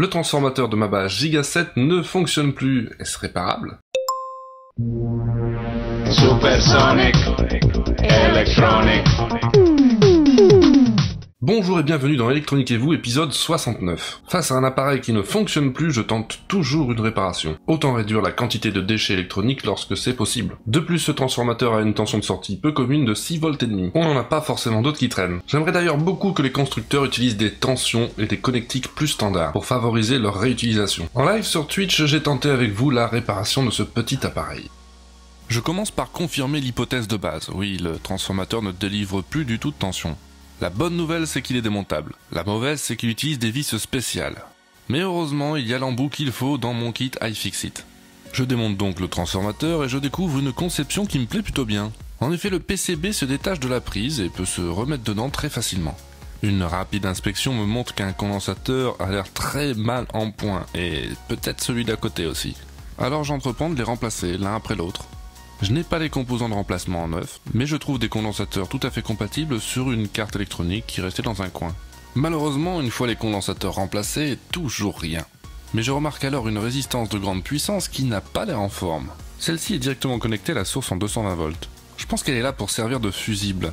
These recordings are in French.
Le transformateur de ma base Giga 7 ne fonctionne plus. Est-ce réparable? Supersonic Electronic. Bonjour et bienvenue dans Électronique et vous, épisode 69. Face à un appareil qui ne fonctionne plus, je tente toujours une réparation. Autant réduire la quantité de déchets électroniques lorsque c'est possible. De plus, ce transformateur a une tension de sortie peu commune de 6 volts et demi. On n'en a pas forcément d'autres qui traînent. J'aimerais d'ailleurs beaucoup que les constructeurs utilisent des tensions et des connectiques plus standards pour favoriser leur réutilisation. En live sur Twitch, j'ai tenté avec vous la réparation de ce petit appareil. Je commence par confirmer l'hypothèse de base. Oui, le transformateur ne délivre plus du tout de tension. La bonne nouvelle, c'est qu'il est démontable. La mauvaise, c'est qu'il utilise des vis spéciales. Mais heureusement, il y a l'embout qu'il faut dans mon kit iFixit. Je démonte donc le transformateur et je découvre une conception qui me plaît plutôt bien. En effet, le PCB se détache de la prise et peut se remettre dedans très facilement. Une rapide inspection me montre qu'un condensateur a l'air très mal en point, et peut-être celui d'à côté aussi. Alors j'entreprends de les remplacer l'un après l'autre. Je n'ai pas les composants de remplacement en neuf, mais je trouve des condensateurs tout à fait compatibles sur une carte électronique qui restait dans un coin. Malheureusement, une fois les condensateurs remplacés, toujours rien. Mais je remarque alors une résistance de grande puissance qui n'a pas l'air en forme. Celle-ci est directement connectée à la source en 220 volts. Je pense qu'elle est là pour servir de fusible.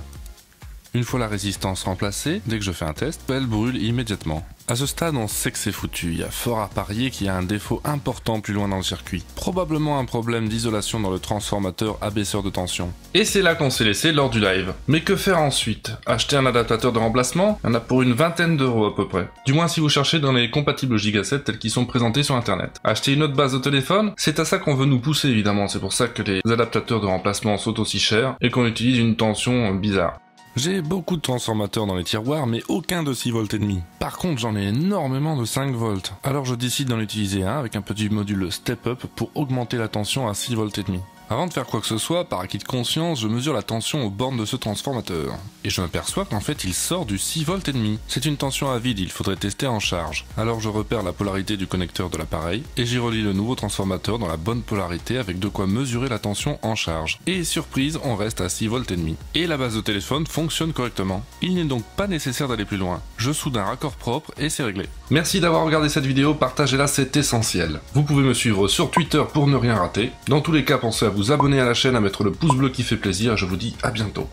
Une fois la résistance remplacée, dès que je fais un test, elle brûle immédiatement. À ce stade, on sait que c'est foutu, il y a fort à parier qu'il y a un défaut important plus loin dans le circuit. Probablement un problème d'isolation dans le transformateur abaisseur de tension. Et c'est là qu'on s'est laissé lors du live. Mais que faire ensuite? Acheter un adaptateur de remplacement? Il y en a pour une vingtaine d'euros à peu près. Du moins si vous cherchez dans les compatibles Giga 7 tels qu'ils sont présentés sur internet. Acheter une autre base de téléphone? C'est à ça qu'on veut nous pousser évidemment, c'est pour ça que les adaptateurs de remplacement sont aussi chers et qu'on utilise une tension bizarre. J'ai beaucoup de transformateurs dans les tiroirs, mais aucun de 6 volts et demi. Par contre, j'en ai énormément de 5 volts. Alors je décide d'en utiliser un avec un petit module step up pour augmenter la tension à 6 volts et demi. Avant de faire quoi que ce soit, par acquis de conscience, je mesure la tension aux bornes de ce transformateur. Et je m'aperçois qu'en fait, il sort du 6 volts et demi. C'est une tension à vide, il faudrait tester en charge. Alors je repère la polarité du connecteur de l'appareil, et j'y relie le nouveau transformateur dans la bonne polarité avec de quoi mesurer la tension en charge. Et surprise, on reste à 6 volts et demi. Et la base de téléphone fonctionne correctement. Il n'est donc pas nécessaire d'aller plus loin. Je soude un raccord propre et c'est réglé. Merci d'avoir regardé cette vidéo, partagez-la, c'est essentiel. Vous pouvez me suivre sur Twitter pour ne rien rater. Dans tous les cas, pensez à vous abonner à la chaîne, à mettre le pouce bleu qui fait plaisir, et je vous dis à bientôt.